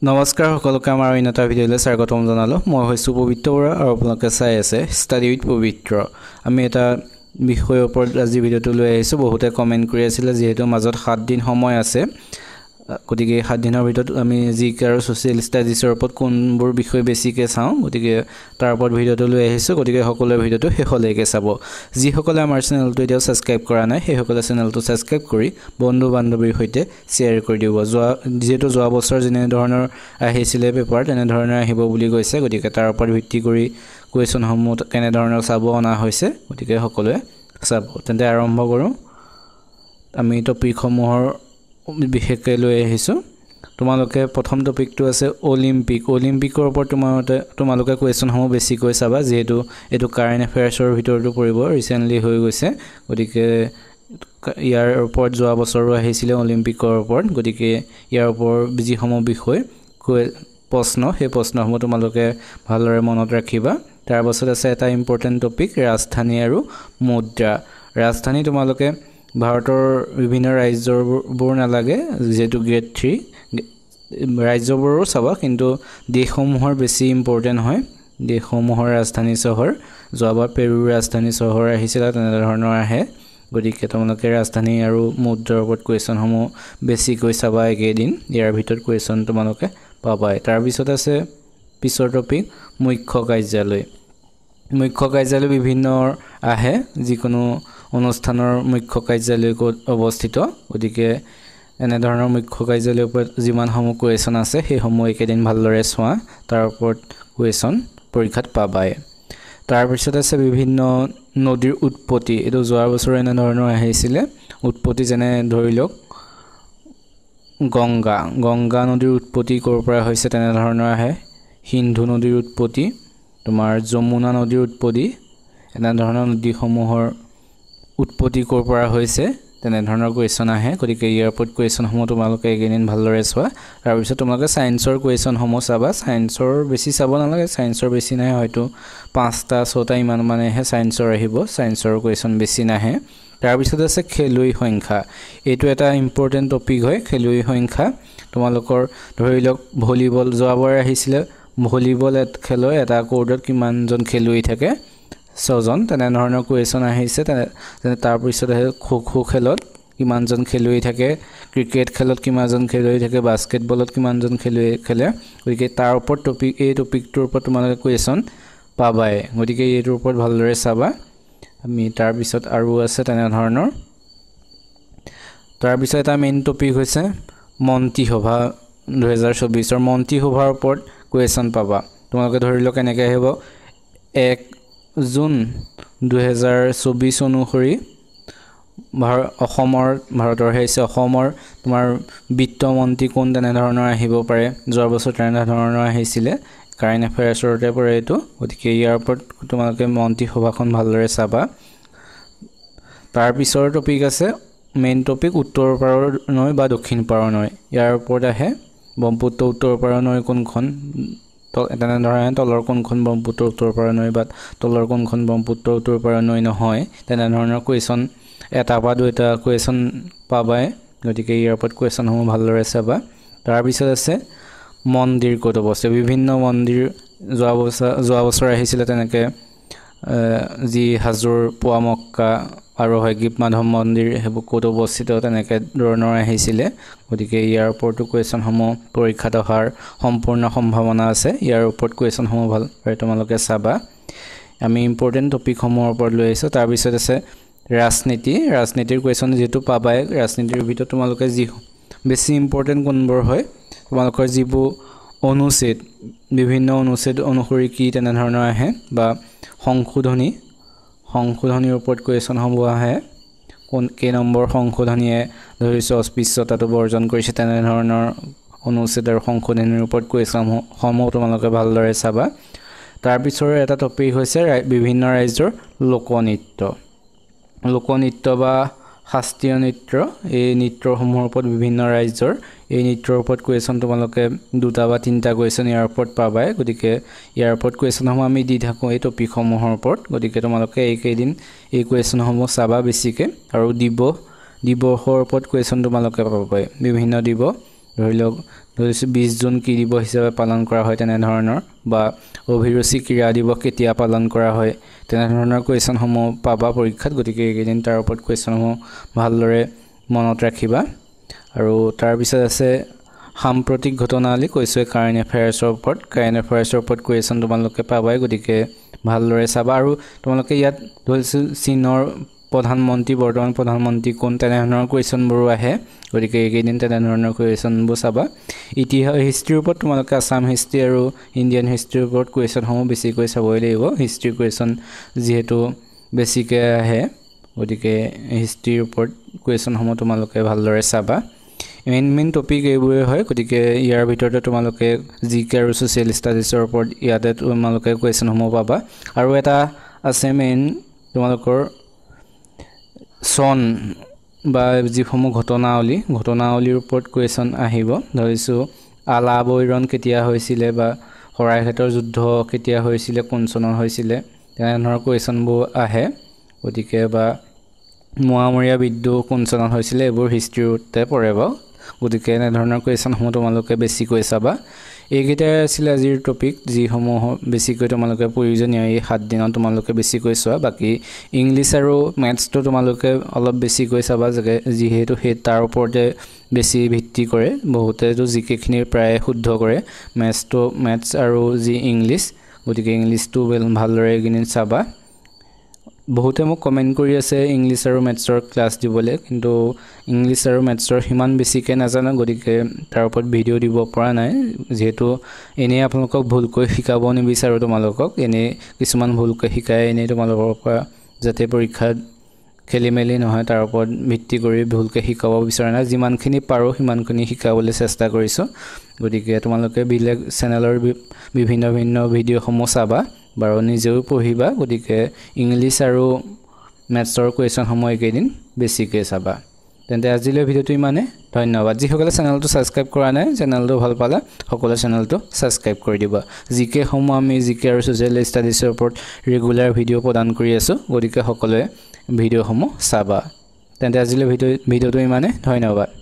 নমস্কাৰ সকলোকে আমাৰ অন্য এটা ভিডিঅ'লৈ স্বাগতম জনালোঁ। মই হৈছোঁ পবিত্ৰ বৰা আৰু আপোনালোকে চাই আছে ষ্টাডি উইথ পবিত্ৰ। আমি এটা বিষয়ৰ ওপৰত আজি ভিডিঅ'টো লৈ আহিছোঁ। বহুতে কমেণ্ট কৰি আছিলে যিহেতু মাজত 7 দিন সময় আছে, গতিকে 7 দিনৰ ভিতৰত আমি জিকে আৰু ছ'চিয়েল ষ্টাডিজৰ ওপৰত কোনবোৰ বিষয় বেছিকৈ চাওঁ, গতিকে তাৰ ওপৰত ভিডিঅ'টো লৈ আহিছোঁ। গতিকে সকলোৱে ভিডিঅ'টো শেষলৈকে চাব। যিসকলে আমাৰ চেনেলটো এতিয়াও ছাবস্ক্ৰাইব কৰা নাই সেইসকলে চেনেলটো ছাবস্ক্ৰাইব কৰি বন্ধু বান্ধৱীৰ সৈতে শ্বেয়াৰ কৰি দিব। যিহেতু যোৱা বছৰ যেনেধৰণৰ আহিছিলে পেপাৰ তেনেধৰণে আহিব বুলি কৈছে, গতিকে তাৰ ওপৰত ভিত্তি কৰি কুৱেশ্যনসমূহ কেনেধৰণৰ চাব অনা হৈছে, গতিকে সকলোৱে চাব। তেন্তে আৰম্ভ কৰোঁ। আমি টপিকসমূহৰ বিশেষকৈ লৈ আহিছোঁ। তোমালোকে প্ৰথম টপিকটো আছে অলিম্পিকৰ ওপৰত তোমালোকে কুৱেশ্যনসমূহ বেছিকৈ চাবা, যিহেতু এইটো কাৰেণ্ট এফেয়াৰ্ছৰ ভিতৰতো পৰিব, ৰিচেণ্টলি হৈ গৈছে। গতিকে ইয়াৰ ওপৰত যোৱা বছৰো আহিছিলে অলিম্পিকৰ ওপৰত, গতিকে ইয়াৰ ওপৰত যিসমূহ বিষয় প্ৰশ্ন সেই প্ৰশ্নসমূহ তোমালোকে ভালদৰে মনত ৰাখিবা। তাৰ পাছত আছে এটা ইম্পৰ্টেণ্ট টপিক ৰাজধানী আৰু মুদ্ৰা। ৰাজধানী তোমালোকে ভাৰতৰ বিভিন্ন ৰাজ্যবোৰ নালাগে, যিহেতু গ্ৰেড 3 ৰাজ্যবোৰো চাবা, কিন্তু দেশসমূহৰ বেছি ইম্পৰ্টেণ্ট হয়। দেশসমূহৰ ৰাজধানী চহৰ, যোৱাবাৰ পেৰুৰ ৰাজধানী চহৰ আহিছিলে, তেনেধৰণৰ আহে। গতিকে তোমালোকে ৰাজধানী আৰু মুদ্ৰাৰ ওপৰত কুৱেশ্যনসমূহ বেছিকৈ চাবা একেদিন, ইয়াৰ ভিতৰত কুৱেশ্যন তোমালোকে পাবাই। তাৰপিছত আছে পিছৰ টপিক মুখ্য কাৰ্যালয়। মুখ্য কাৰ্যালয় বিভিন্ন আহে, যিকোনো অনুষ্ঠানৰ মুখ্য কাৰ্যালয় ক'ত অৱস্থিত, গতিকে এনেধৰণৰ মুখ্য কাৰ্যালয়ৰ ওপৰত যিমানসমূহ কুৱেশ্যন আছে সেইসমূহ একেদিন ভালদৰে চোৱা, তাৰ ওপৰত কুৱেশ্যন পৰীক্ষাত পাবাই। তাৰপিছত আছে বিভিন্ন নদীৰ উৎপত্তি। এইটো যোৱা বছৰ এনেধৰণৰ আহিছিলে উৎপত্তি, যেনে ধৰি লওক গংগা নদীৰ উৎপত্তি ক'ৰ পৰা হৈছে তেনেধৰণৰ আহে। সিন্ধু নদীৰ উৎপত্তি, তোমাৰ যমুনা নদীৰ উৎপত্তি, এনেধৰণৰ নদীসমূহৰ উৎপত্তি ক'ৰ পৰা হৈছে তেনেধৰণৰ কুৱেশ্যন আহে। গতিকে ইয়াৰ ওপৰত কুৱেশ্যনসমূহ তোমালোকে এইকেইদিন ভালদৰে চোৱা। তাৰপিছত তোমালোকে ছায়েন্সৰ কুৱেশ্যনসমূহ চাবা। ছায়েন্সৰ বেছি চাব নালাগে, ছায়েন্সৰ বেছি নাহে, হয়তো 5টা 6টা ইমান মানেহে ছায়েন্সৰ আহিব, ছায়েন্সৰ কুৱেশ্যন বেছি নাহে। তাৰপিছত আছে খেলুৱৈ সংখ্যা। এইটো এটা ইম্পৰ্টেণ্ট টপিক হয়, খেলুৱৈ সংখ্যা। তোমালোকৰ ধৰি লওক ভলীবল যোৱাবাৰ আহিছিলে, ভলীবল খেলৰ এটা কোৰ্টত কিমানজন খেলুৱৈ থাকে, 6জন, তেনেধৰণৰ কুৱেশ্যন আহিছে। তাৰপিছত আহে খো খেলত কিমানজন খেলুৱৈ থাকে, ক্ৰিকেট খেলত কিমানজন খেলুৱৈ থাকে, বাস্কেটবলত কিমানজন খেলুৱৈ খেলে, গতিকে তাৰ ওপৰত এই টপিকটোৰ ওপৰত তোমালোকে কুৱেশ্যন পাবাই, গতিকে এইটোৰ ওপৰত ভালদৰে চাবা। আমি তাৰপিছত আৰু আছে তেনেধৰণৰ। তাৰপিছত এটা মেইন টপিক হৈছে মন্ত্ৰীসভা 2024। মন্ত্ৰীসভাৰ ওপৰত কুৱেশ্যন পাবা। তোমালোকে ধৰি লওক এনেকৈ আহিব, 1 জুন 2024 অনুসৰি ভাৰতৰ আহিছে অসমৰ তোমাৰ বিত্তমন্ত্ৰী কোন, তেনেধৰণৰ আহিব পাৰে। যোৱা বছৰ তেনেধৰণৰ আহিছিলে, কাৰেণ্ট এফেয়াৰ্ছতে পৰে এইটো, গতিকে ইয়াৰ ওপৰত তোমালোকে মন্ত্ৰীসভাখন ভালদৰে চাবা। তাৰপিছৰ টপিক আছে মেইন টপিক উত্তৰ পাৰৰ নৈ বা দক্ষিণ পাৰৰ নৈ। ইয়াৰ ওপৰত আহে ব্ৰহ্মপুত্ৰ উত্তৰ পাৰৰ নৈ কোনখন, তেনেধৰণে তলৰ কোনখন ব্ৰহ্মপুত্ৰ উত্তৰ পাৰৰ নৈ বা তলৰ কোনখন ব্ৰহ্মপুত্ৰ উত্তৰ পাৰৰ নৈ নহয়, তেনেধৰণৰ কুৱেশ্যন 1টা বা 2টা কুৱেশ্যন পাবাই, গতিকে ইয়াৰ ওপৰত কুৱেশ্যনসমূহ ভালদৰে চাবা। তাৰপিছত আছে মন্দিৰ ক'ত অৱস্থিত। বিভিন্ন মন্দিৰ যোৱা বছৰ আহিছিলে, তেনেকৈ যি হাজোৰ পোৱামক্কা আৰু হয়গ্ৰীৱ মাধৱ মন্দিৰ সেইবোৰ ক'ত অৱস্থিত তেনেকৈ ধৰণৰ আহিছিলে, গতিকে ইয়াৰ ওপৰতো কুৱেশ্যনসমূহ পৰীক্ষাত অহাৰ সম্পূৰ্ণ সম্ভাৱনা আছে। ইয়াৰ ওপৰত কুৱেশ্যনসমূহ ভালদৰে তোমালোকে চাবা। আমি ইম্পৰ্টেণ্ট টপিকসমূহৰ ওপৰত লৈ আহিছোঁ। তাৰপিছত আছে ৰাজনীতিৰ কুৱেশ্যন যিহেতু পাবাই। ৰাজনীতিৰ ভিতৰত তোমালোকে যি বেছি ইম্পৰ্টেণ্ট কোনবোৰ হয়, তোমালোকৰ যিবোৰ অনুচ্ছেদ, বিভিন্ন অনুচ্ছেদ অনুসৰি কি তেনেধৰণৰ আহে, বা সংশোধনীৰ ওপৰত কুৱেশ্যনসমূহ আহে। কেই নম্বৰ সংশোধনীয়ে ধৰিছোঁ অস্পৃশ্যতাটো বৰ্জন কৰিছে, তেনেধৰণৰ অনুচ্ছেদ আৰু সংশোধনীৰ ওপৰত কুৱেশ্যনসমূহ তোমালোকে ভালদৰে চাবা। তাৰপিছৰ এটা টপিক হৈছে বিভিন্ন ৰাজ্যৰ লোকনৃত্য বা শাস্ত্ৰীয় নৃত্য। এই নৃত্যসমূহৰ ওপৰত বিভিন্ন ৰাজ্যৰ এই নৃত্যৰ ওপৰত কুৱেশ্যন তোমালোকে 2টা বা 3টা কুৱেশ্যন ইয়াৰ ওপৰত পাবাই, গতিকে ইয়াৰ ওপৰত কুৱেশ্যনসমূহ আমি দি থাকোঁ এই টপিকসমূহৰ ওপৰত, গতিকে তোমালোকে এইকেইদিন এই কুৱেশ্যনসমূহ চাবা বেছিকৈ। আৰু দিৱসৰ ওপৰত কুৱেশ্যন তোমালোকে পাবাই, বিভিন্ন দিৱস ধৰি লওক ধৰিছোঁ 20 জুন কি দিৱস হিচাপে পালন কৰা হয় তেনেধৰণৰ বা অভিৰুচি ক্ৰীড়া দিৱস কেতিয়া পালন কৰা হয় তেনেধৰণৰ কুৱেশ্যনসমূহ পাবা পৰীক্ষাত গতিকে এইকেইদিন তাৰ ওপৰত কুৱেশ্যনসমূহ ভালদৰে মনত ৰাখিবা আৰু তাৰ পিছত আছে সাম্প্ৰতিক ঘটনাৱলী কৈছোঁ কাৰেণ্ট এফেয়াৰ্ছৰ ওপৰত কুৱেশ্যন তোমালোকে পাবাই গতিকে ভালদৰে চাবা আৰু তোমালোকে ইয়াত ধৰিছোঁ চীনৰ বৰ্তমান প্ৰধানমন্ত্ৰী কোন তেনেধৰণৰ কুৱেশ্যনবোৰো আহে গতিকে এইকেইদিন তেনেধৰণৰ কুৱেশ্যনবোৰ চাবা ইতিহাস হিষ্ট্ৰীৰ ওপৰত তোমালোকে আছাম হিষ্ট্ৰী আৰু ইণ্ডিয়ান হিষ্ট্ৰীৰ ওপৰত কুৱেশ্যনসমূহ বেছিকৈ চাবই লাগিব হিষ্ট্ৰী কুৱেশ্যন যিহেতু বেছিকৈ আহে গতিকে হিষ্ট্ৰীৰ ওপৰত কুৱেশ্যনসমূহ তোমালোকে ভালদৰে চাবা মেইন টপিক এইবোৰে হয় গতিকে ইয়াৰ ভিতৰতে তোমালোকে জিকে আৰু ছ'চিয়েল ষ্টাডিজৰ ওপৰত ইয়াতে তোমালোকে কুৱেশ্যনসমূহ পাবা আৰু এটা আছে মেইন তোমালোকৰ চন বা যিসমূহ ঘটনাৱলীৰ ওপৰত কুৱেশ্যন আহিব ধৰিছোঁ আলা বৈৰণ কেতিয়া হৈছিলে বা শৰাইঘাটৰ যুদ্ধ কেতিয়া হৈছিলে কোন চনত হৈছিলে তেনেধৰণৰ কুৱেশ্যনবোৰ আহে গতিকে বা মোৱামৰীয়া বিদ্ৰোহ কোন চনত হৈছিলে এইবোৰ হিষ্ট্ৰীতে পৰে বাৰু গতিকে এনেধৰণৰ কুৱেশ্যনসমূহ তোমালোকে বেছিকৈ চাবা এইকেইটাই আছিলে আজিৰ টপিক যিসমূহ বেছিকৈ তোমালোকে প্ৰয়োজনীয় এই 7 দিনত তোমালোকে বেছিকৈ চোৱা বাকী ইংলিছ আৰু মেথছটো তোমালোকে অলপ বেছিকৈ চাবা যিহেতু তাৰ ওপৰতে বেছি ভিত্তি কৰে বহুতেতো জিকেখিনিৰ প্ৰায় শুদ্ধ কৰে মেথছ আৰু যি ইংলিছ গতিকে ইংলিছটো ভালদৰে এইকেইদিন চাবা বহুতে মোক কমেণ্ট কৰি আছে ইংলিছ আৰু মেথছৰ ক্লাছ দিবলৈ কিন্তু ইংলিছ আৰু মেথছৰ সিমান বেছিকৈ নাজানো গতিকে তাৰ ওপৰত ভিডিঅ' দিব পৰা নাই যিহেতু এনেই আপোনালোকক ভুলকৈ শিকাব নিবিচাৰোঁ তোমালোকক এনেই কিছুমান ভুলকৈ শিকাই এনেই তোমালোকৰ পৰা যাতে পৰীক্ষাত খেলি মেলি নহয় তাৰ ওপৰত ভিত্তি কৰি ভুলকৈ শিকাব বিচৰা নাই যিমানখিনি পাৰোঁ সিমানখিনি শিকাবলৈ চেষ্টা কৰিছোঁ গতিকে তোমালোকে বেলেগ চেনেলৰ বিভিন্ন ভিডিঅ'সমূহ চাবা বাৰু নিজেও পঢ়িবা গতিকে ইংলিছ আৰু মেথছৰ কুৱেশ্যনসমূহ এইকেইদিন বেছিকৈ চাবা তেন্তে আজিলৈ ভিডিঅ'টো ইমানে ধন্যবাদ যিসকলে চেনেলটো ছাবস্ক্ৰাইব কৰা নাই চেনেলটো ভাল পালে সকলোৱে চেনেলটো ছাবস্ক্ৰাইব কৰি দিবা জিকেসমূহ আমি জিকে আৰু ছ'চিয়েল ষ্টাডিজৰ ওপৰত ৰেগুলাৰ ভিডিঅ' প্ৰদান কৰি আছোঁ গতিকে সকলোৱে ভিডিঅ'সমূহ চাবা তেন্তে আজিলৈ ভিডিঅ'টো ইমানে ধন্যবাদ